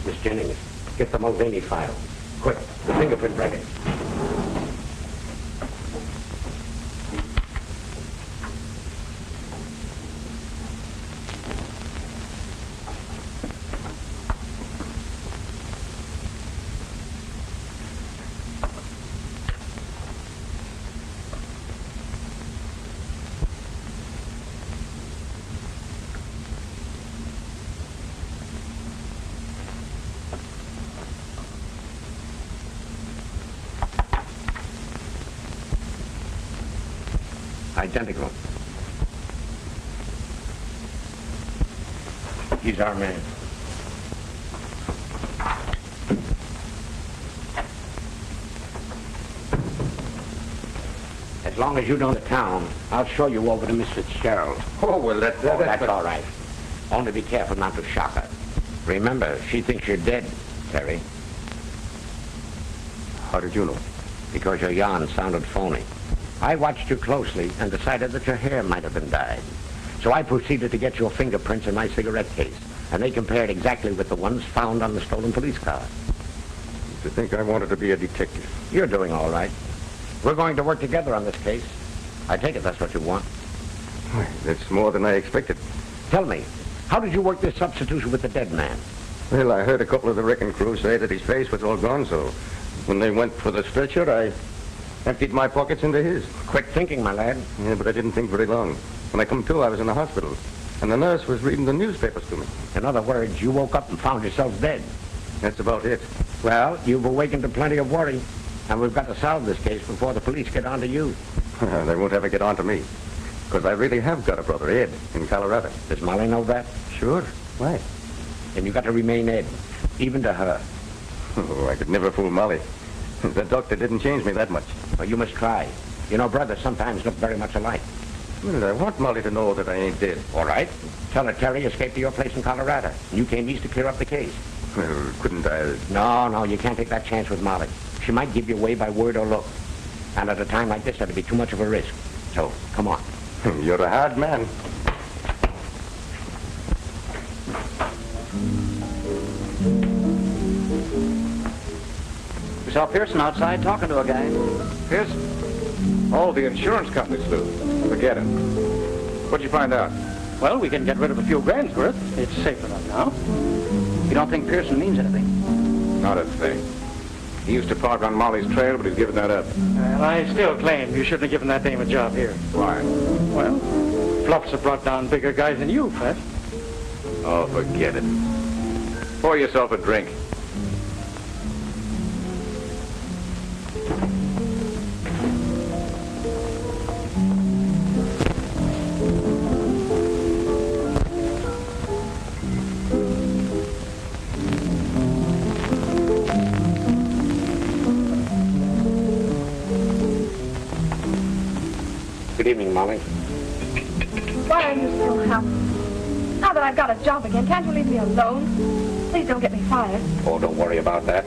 Miss Jennings, get the Mulvaney file. Quick, the fingerprint record. Identical. He's our man. As long as you know the town, I'll show you over to Miss Fitzgerald. Oh, well, that's all right. Only be careful not to shock her. Remember, she thinks you're dead, Terry. How did you know? Because your yarn sounded phony. I watched you closely and decided that your hair might have been dyed. So I proceeded to get your fingerprints in my cigarette case, and they compared exactly with the ones found on the stolen police car. To think I wanted to be a detective. You're doing all right. We're going to work together on this case. I take it that's what you want. That's more than I expected. Tell me, how did you work this substitution with the dead man? Well, I heard a couple of the wrecking crew say that his face was all gone, so when they went for the stretcher, I emptied my pockets into his. Quick thinking, my lad. Yeah, but I didn't think very long. When I come to, I was in the hospital, and the nurse was reading the newspapers to me. In other words, you woke up and found yourself dead. That's about it. Well, you've awakened to plenty of worry, and we've got to solve this case before the police get on to you. They won't ever get on to me, because I really have got a brother, Ed, in Colorado. Does Molly know that? Sure. Why? Then you've got to remain Ed, even to her. Oh, I could never fool Molly. The doctor didn't change me that much. Well, you must try. You know, brothers sometimes look very much alike. Well, I want Molly to know that I ain't dead. All right. Tell her Terry escaped to your place in Colorado, and you came east to clear up the case. Well, couldn't I? No, you can't take that chance with Molly. She might give you away by word or look. And at a time like this, that'd be too much of a risk. So, come on. You're a hard man. We saw Pearson outside talking to a guy. Pearson? Oh, the insurance company's loose. Forget it. What'd you find out? Well, we can get rid of a few grand's worth. It's safe enough now. You don't think Pearson means anything? Not a thing. He used to park on Molly's trail, but he's given that up. Well, I still claim you shouldn't have given that dame a job here. Why? Well, Fluffs have brought down bigger guys than you, Fred. Oh, forget it. Pour yourself a drink. Good evening, Molly. Why are you still out? Now that I've got a job again, can't you leave me alone? Please don't get me fired. Oh, don't worry about that.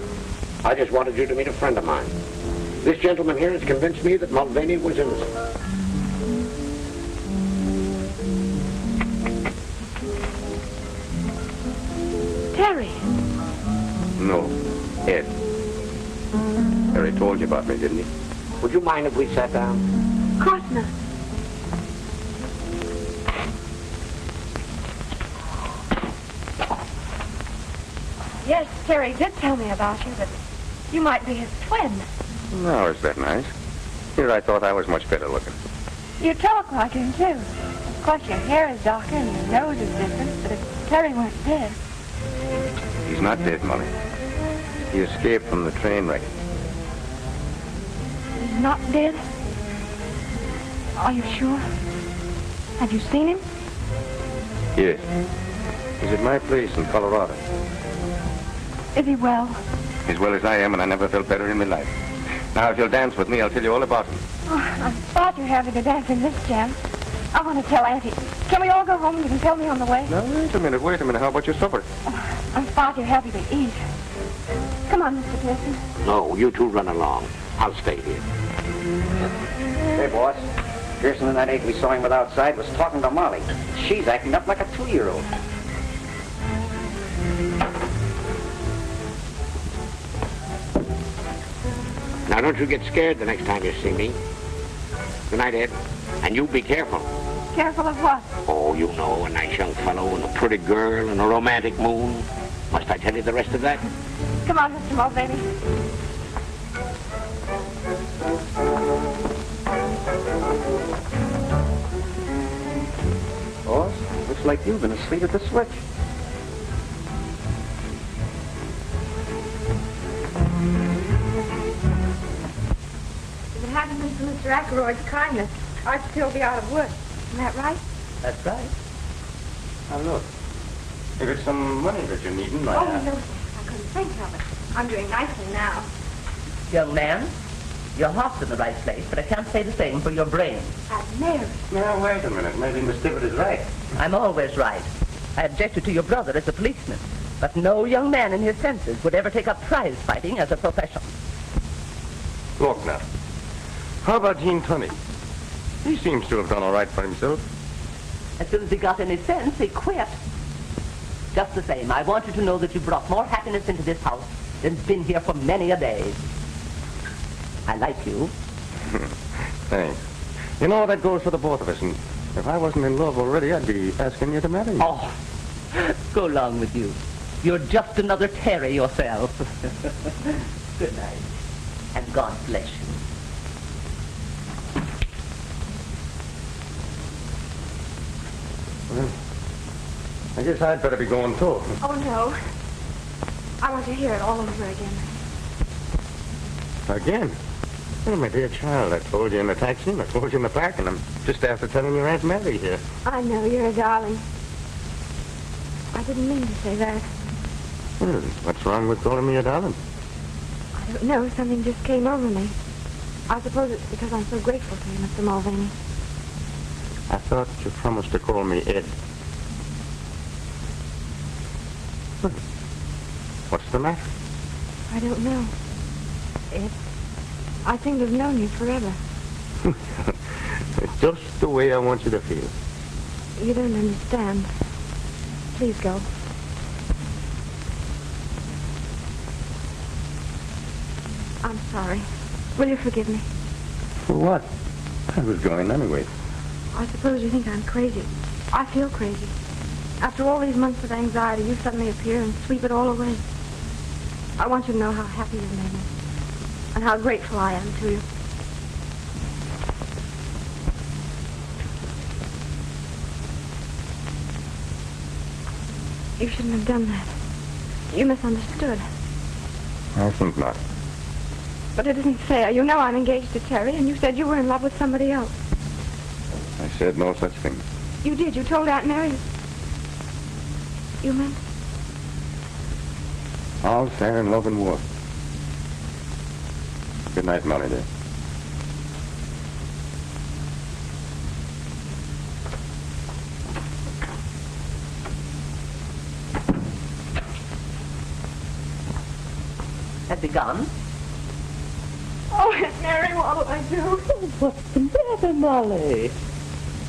I just wanted you to meet a friend of mine. This gentleman here has convinced me that Mulvaney was innocent. Terry. No, Ed. Harry told you about me, didn't he? Would you mind if we sat down? Of course not. Yes, Terry did tell me about you, that you might be his twin. No, is that nice? Here I thought I was much better looking. You talk like him, too. Of course, your hair is darker and your nose is different, but if Terry weren't dead... He's not dead, Molly. He escaped from the train wreck. He's not dead? Are you sure? Have you seen him? Yes. He's at my place in Colorado. Is he well? As well as I am, and I never felt better in my life. Now, if you'll dance with me, I'll tell you all about him. Oh, I'm far too happy to dance in this jam. I want to tell Auntie. Can we all go home and you can tell me on the way? Now, wait a minute. How about your supper? Oh, I'm far too happy to eat. Come on, Mr. Pearson. No, you two run along. I'll stay here. Hey, boss. Pearson and that aide we saw him with outside was talking to Molly. She's acting up like a 2-year-old. Now, don't you get scared the next time you see me. Good night, Ed. And you be careful. Careful of what? Oh, you know, a nice young fellow and a pretty girl and a romantic moon. Must I tell you the rest of that? Come on, Mr. Mulvaney. Boss, looks like you've been asleep at the switch. If it hadn't been for Mr. Ackroyd's kindness, I'd still be out of work. Isn't that right? That's right. Now, look. If it's some money that you're needing, Oh, no, sir. I couldn't think of it. I'm doing nicely now. Young man, your heart's in the right place, but I can't say the same for your brain. I've married. Now, wait a minute. Maybe Miss Tibbet is right. I'm always right. I objected to your brother as a policeman, but no young man in his senses would ever take up prize fighting as a profession. Look now. How about Gene Tunney? He seems to have done all right for himself. As soon as he got any sense, he quit. Just the same, I want you to know that you brought more happiness into this house than's been here for many a day. I like you. Thanks. You know, that goes for the both of us, and if I wasn't in love already, I'd be asking you to marry me. Oh, go along with you. You're just another Terry yourself. Good night, and God bless you. Well, I guess I'd better be going, too. Oh, no. I want to hear it all over again. Again? Oh, my dear child, I told you in the taxi, and I told you in the park, and I'm just after telling your Aunt Mary here. I know, you're a darling. I didn't mean to say that. Well, what's wrong with calling me a darling? I don't know, something just came over me. I suppose it's because I'm so grateful to you, Mr. Mulvaney. I thought you promised to call me Ed. What's the matter? I don't know. I seem to have known you forever. It's just the way I want you to feel. You don't understand. Please go. I'm sorry. Will you forgive me? For what? I was going anyway. I suppose you think I'm crazy. I feel crazy. After all these months of anxiety, you suddenly appear and sweep it all away. I want you to know how happy you've made me, and how grateful I am to you. You shouldn't have done that. You misunderstood. I think not. But it isn't fair. You know I'm engaged to Terry, and you said you were in love with somebody else. I said no such thing. You did. You told Aunt Mary. You meant? All fair in love and war. Good night, Molly, dear. begun. Oh, Aunt Mary, what'll I do? What's the matter, Molly?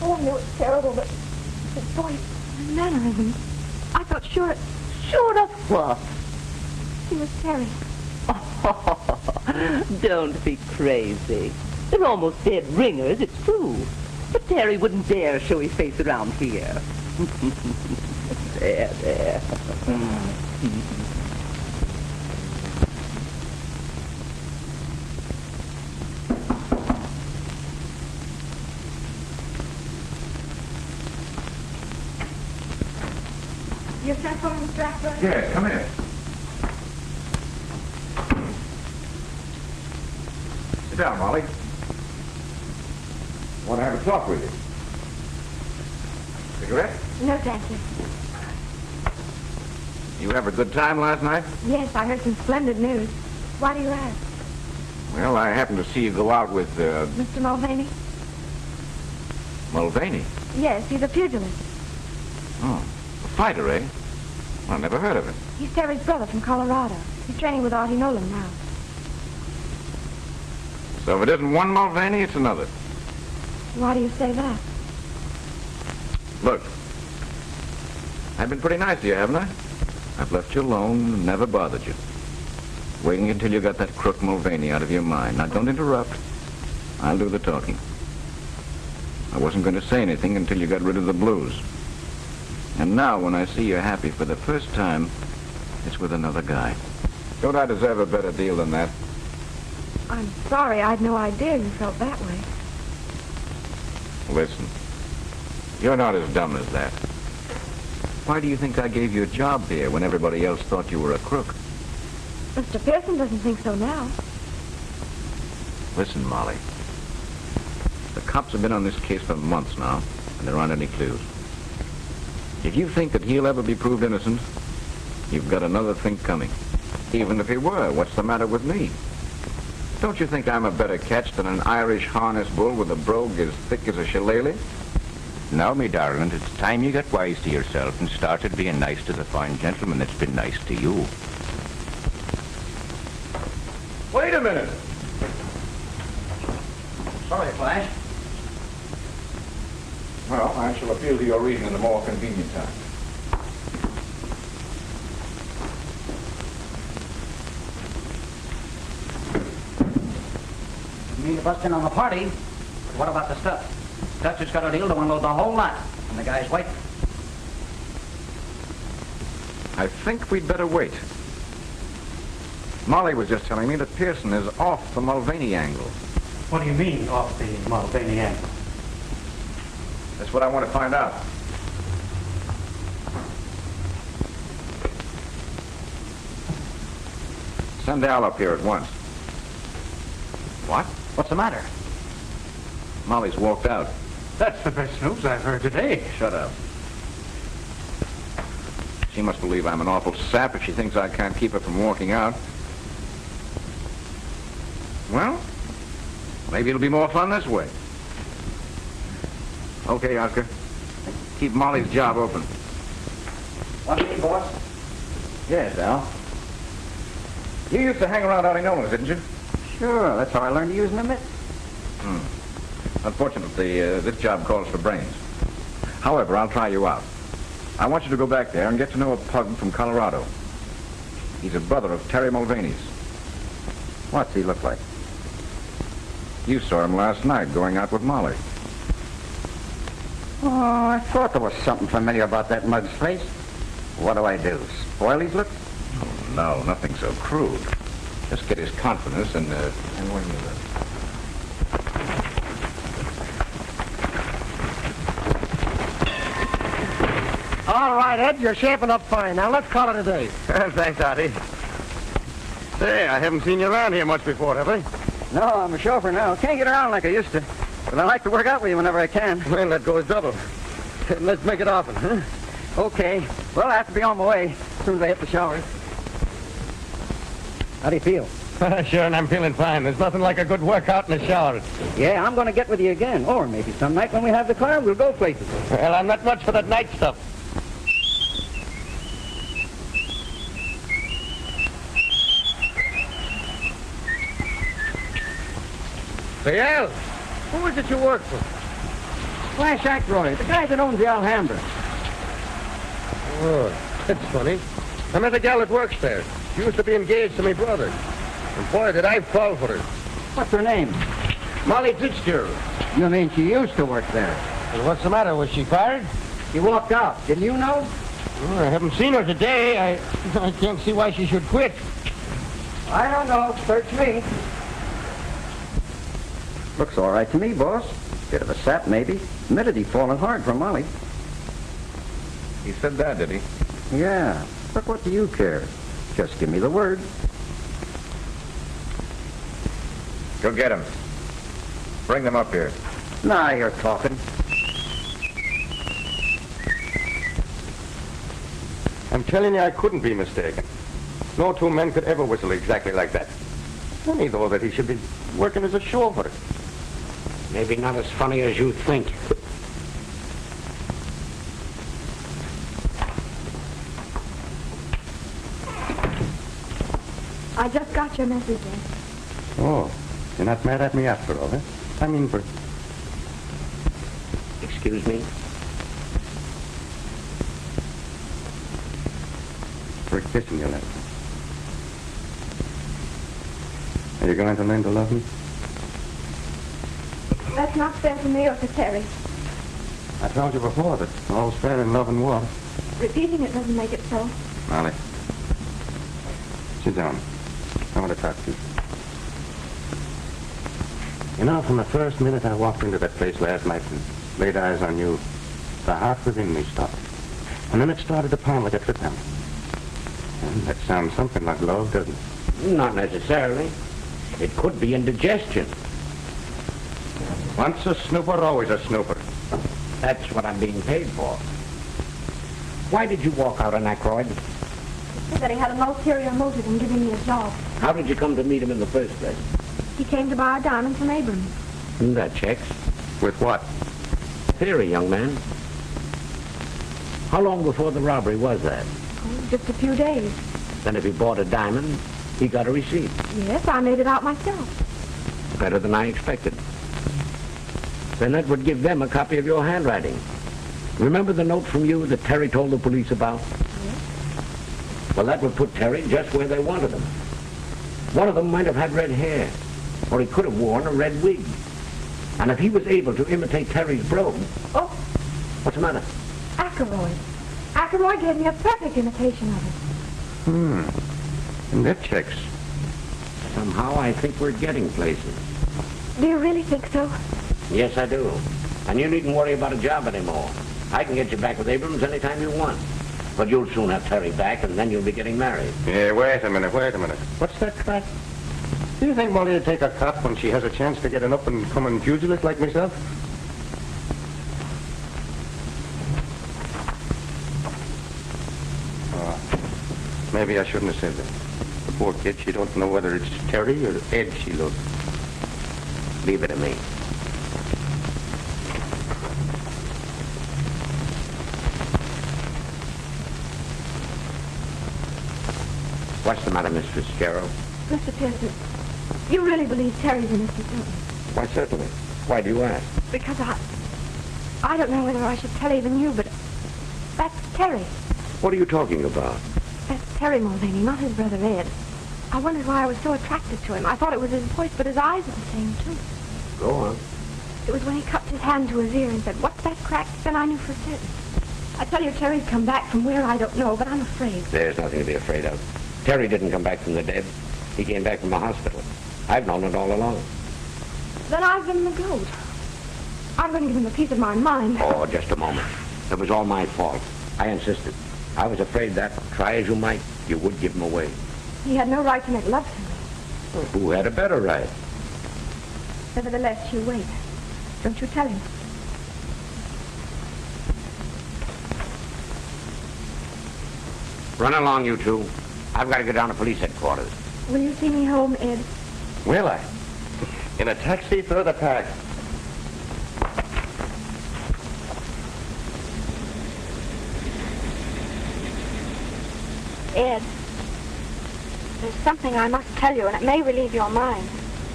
Oh, I know it's terrible, but the voice, the mannerism. I felt sure it... Sure of what? He was Terry. Oh, don't be crazy. They're almost dead ringers, it's true. But Terry wouldn't dare show his face around here. There. You sent for Mr. Blackburn? Yes, come in. Sit down, Molly. Want to have a talk with you. Cigarette? No, thank you. You have a good time last night? Yes, I heard some splendid news. Why do you ask? Well, I happened to see you go out with, Mr. Mulvaney? Mulvaney. Yes, he's a pugilist. Oh, a fighter, eh? Well, I never heard of him. He's Terry's brother from Colorado. He's training with Artie Nolan now. So if it isn't one Mulvaney, it's another. Why do you say that? Look, I've been pretty nice to you, haven't I? I've left you alone and never bothered you. Waiting until you got that crook Mulvaney out of your mind. Now, don't interrupt. I'll do the talking. I wasn't going to say anything until you got rid of the blues. And now, when I see you're happy for the first time, it's with another guy. Don't I deserve a better deal than that? I'm sorry. I'd no idea you felt that way. Listen, you're not as dumb as that. Why do you think I gave you a job here when everybody else thought you were a crook? Mr. Pearson doesn't think so now. Listen, Molly. The cops have been on this case for months now, and there aren't any clues. If you think that he'll ever be proved innocent, you've got another thing coming. Even if he were, what's the matter with me? Don't you think I'm a better catch than an Irish harness bull with a brogue as thick as a shillelagh? Now, me darling, it's time you got wise to yourself and started being nice to the fine gentleman that's been nice to you. Wait a minute. Sorry, Flash. Well, I shall appeal to your reason at a more convenient time. You mean to bust in on the party? What about the stuff? Dutch has got a deal to unload the whole lot, and the guy's waiting. I think we'd better wait. Molly was just telling me that Pearson is off the Mulvaney angle. What do you mean, off the Mulvaney angle? That's what I want to find out. Send Al up here at once. What? What's the matter? Molly's walked out. That's the best news I've heard today. Shut up. She must believe I'm an awful sap if she thinks I can't keep her from walking out. Well, maybe it'll be more fun this way. Okay, Oscar. Keep Molly's job open. What's it, boss? Yes, Al. You used to hang around Artie Nolan's, didn't you? Sure, that's how I learned to use my mitts. Unfortunately, this job calls for brains. However, I'll try you out. I want you to go back there and get to know a pug from Colorado. He's a brother of Terry Mulvaney's. What's he look like? You saw him last night going out with Molly. Oh, I thought there was something familiar about that mug's face. What do I do? Spoil his looks? Oh, no, nothing so crude. Just get his confidence and when you... All right, Ed, you're shaping up fine. Now, let's call it a day. Thanks, Artie. Say, I haven't seen you around here much before, have I? No, I'm a chauffeur now. Can't get around like I used to. But I like to work out with you whenever I can. Well, that goes double. Let's make it often, huh? Okay. Well, I have to be on my way as soon as I hit the showers. How do you feel? Sure, and I'm feeling fine. There's nothing like a good workout in the shower. Yeah, I'm going to get with you again. Or maybe some night when we have the car, we'll go places. Well, I'm not much for that night stuff. Say, Al, who is it you work for? Flash Ackroyd, the guy that owns the Alhambra. Oh, that's funny. I met a gal that works there. She used to be engaged to my brother. And boy, did I fall for her. What's her name? Molly Fitzgerald. You mean she used to work there? Well, what's the matter? Was she fired? She walked out. Didn't you know? Oh, I haven't seen her today. I can't see why she should quit. I don't know. Search me. Looks all right to me, boss. Bit of a sap, maybe. Admitted he'd fallen hard for Molly. He said that, did he? Yeah. But what do you care? Just give me the word. Go get him. Bring them up here. Now you're talking. I'm telling you, I couldn't be mistaken. No two men could ever whistle exactly like that. Funny, though, that he should be working as a chauffeur. Maybe not as funny as you think. I just got your message in. Oh, you're not mad at me after all, eh? I mean, for... Excuse me? For kissing you, lad. Are you going to learn to love me? That's not fair to me or to Terry. I told you before that all's fair in love and war. Repeating it doesn't make it so. Molly, sit down. I want to talk to you. You know, from the first minute I walked into that place last night and laid eyes on you, the heart within me stopped. And then it started to pound like a trip hammer. And that sounds something like love, doesn't it? Not necessarily. It could be indigestion. Once a snooper, always a snooper. That's what I'm being paid for. Why did you walk out on Ackroyd? He said that he had an ulterior motive in giving me a job. How did you come to meet him in the first place? He came to buy a diamond from Abrams. That checks. With what? Theory, young man. How long before the robbery was that? Oh, just a few days. Then if he bought a diamond, he got a receipt. Yes, I made it out myself. Better than I expected. Then that would give them a copy of your handwriting. Remember the note from you that Terry told the police about? Yes. Well, that would put Terry just where they wanted him. One of them might have had red hair, or he could have worn a red wig. And if he was able to imitate Terry's brogue... Oh! What's the matter? Ackroyd. Ackroyd gave me a perfect imitation of it. And that checks. Somehow I think we're getting places. Do you really think so? Yes, I do. And you needn't worry about a job anymore. I can get you back with Abrams anytime you want. But you'll soon have Terry back, and then you'll be getting married. Yeah, wait a minute. What's that crack? Do you think Molly would take a cop when she has a chance to get an up-and-coming pugilist like myself? Oh, maybe I shouldn't have said that. The poor kid, she don't know whether it's Terry or Ed she loves. Leave it to me. What's the matter, Miss Fitzgerald? Mr. Pearson, you really believe Terry's innocent, don't you? Why, certainly. Why do you ask? Because I don't know whether I should tell even you, but that's Terry. What are you talking about? That's Terry Mulvaney, not his brother Ed. I wondered why I was so attracted to him. I thought it was his voice, but his eyes were the same, too. Go on. It was when he cupped his hand to his ear and said, "What's that crack?" Then I knew for certain. I tell you, Terry's come back from where I don't know, but I'm afraid. There's nothing to be afraid of. Terry didn't come back from the dead. He came back from the hospital. I've known it all along. Then I've been the goat. I'm going to give him a piece of my mind. Oh, just a moment. It was all my fault. I insisted. I was afraid that, try as you might, you would give him away. He had no right to make love to me. Well, who had a better right? Nevertheless, you wait. Don't you tell him. Run along, you two. I've got to go down to police headquarters. Will you see me home, Ed? Will I? In a taxi through the park. Ed, there's something I must tell you, and it may relieve your mind.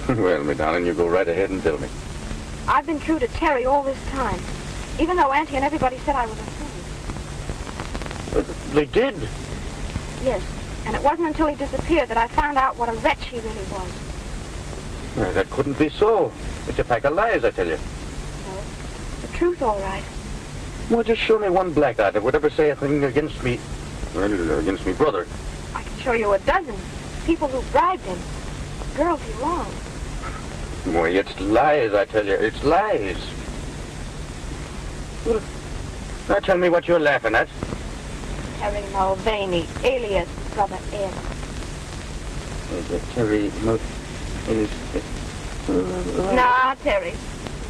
Well, me darling, you go right ahead and tell me. I've been true to Terry all this time, even though Auntie and everybody said I was a fool. They did. Yes, and it wasn't until he disappeared that I found out what a wretch he really was. Well, that couldn't be so. It's a pack of lies, I tell you. No, the truth, all right. Well, just show me one black eye that would ever say a thing against me. Well, against me brother. I can show you a dozen. People who bribed him. Girls he wronged. Boy, it's lies, I tell you. It's lies. Well, now tell me what you're laughing at. Terry Mulvaney, alias Brother Ed. Terry, Nah, Terry.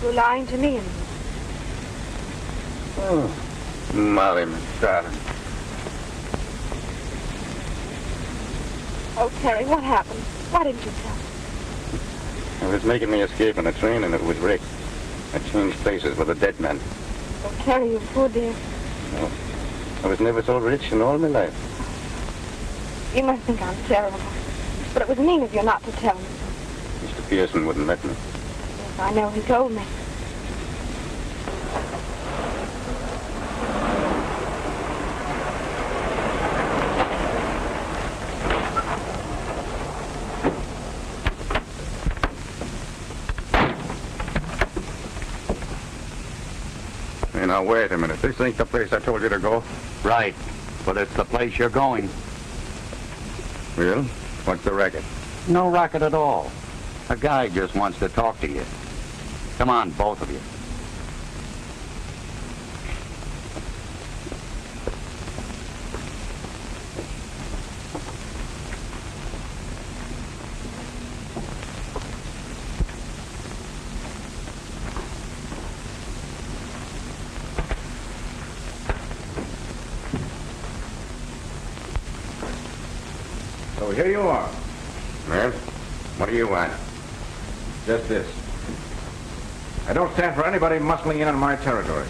You're lying to me anymore. Oh, Molly, my darling. Oh, Terry, what happened? Why didn't you tell me? I was making me escape on a train and it was wrecked. I changed places with a dead man. Oh, Terry, you poor dear. Oh, I was never so rich in all my life. You must think I'm terrible. But it was mean of you not to tell me. Mr. Pearson wouldn't let me. Yes, I know. He told me. Hey, now, wait a minute. This ain't the place I told you to go. Right, but it's the place you're going. Well, what's the racket? No racket at all. A guy just wants to talk to you. Come on, both of you. So here you are. Well, what do you want? Just this. I don't stand for anybody muscling in on my territory.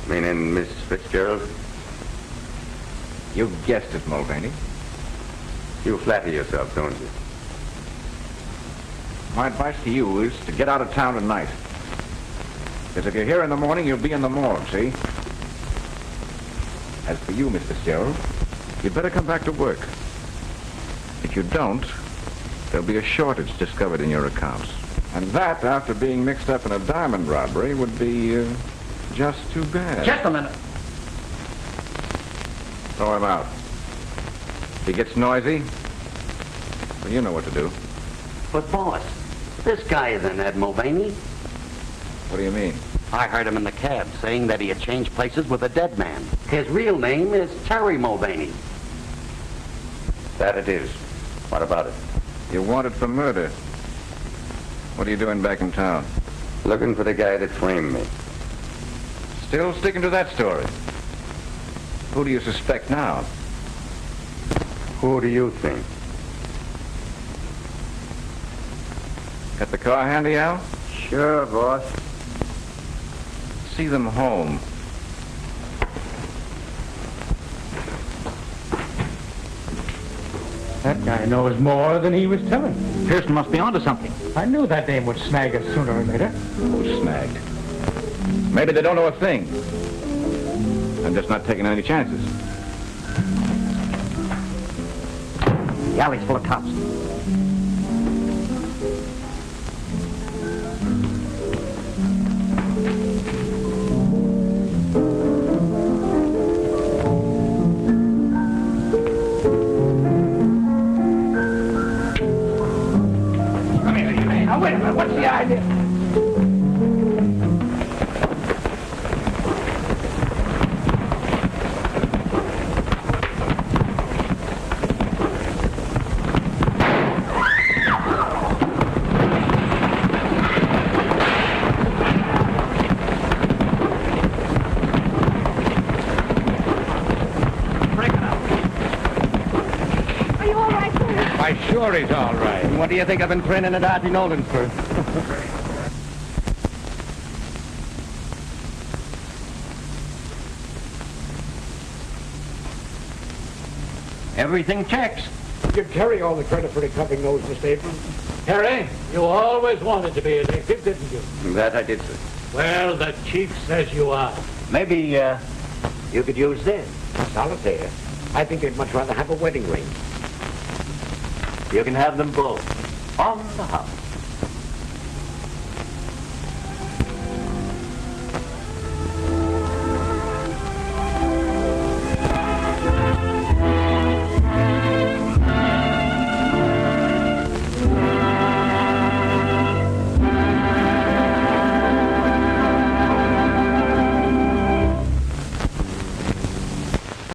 Meaning Miss Fitzgerald? You guessed it, Mulvaney. You flatter yourself, don't you? My advice to you is to get out of town tonight. Because if you're here in the morning, you'll be in the morgue, see? As for you, Miss Fitzgerald, you'd better come back to work. If you don't, there'll be a shortage discovered in your accounts. And that, after being mixed up in a diamond robbery, would be just too bad. Just a minute. Throw him out. If he gets noisy, well, you know what to do. But, boss, this guy isn't Ed Mulvaney. What do you mean? I heard him in the cab saying that he had changed places with a dead man. His real name is Terry Mulvaney. That it is. What about it? You're wanted for murder. What are you doing back in town? Looking for the guy that framed me. Still sticking to that story. Who do you suspect now? Who do you think? Got the car handy, Al? Sure, boss. See them home. That guy knows more than he was telling. Pearson must be onto something. I knew that dame would snag us sooner or later. Who's snagged? Maybe they don't know a thing. I'm just not taking any chances. The alley's full of cops. Now, wait a minute. What's the idea? Are you all right, sir? Why, sure he's all right. What do you think I've been training at Auntie Nolan's for? Everything checks. You carry all the credit for recovering those, Mr. Abrams. Harry, you always wanted to be a detective, didn't you? That I did, sir. Well, the chief says you are. Maybe you could use this. Solitaire. I think you'd much rather have a wedding ring. You can have them both on the house.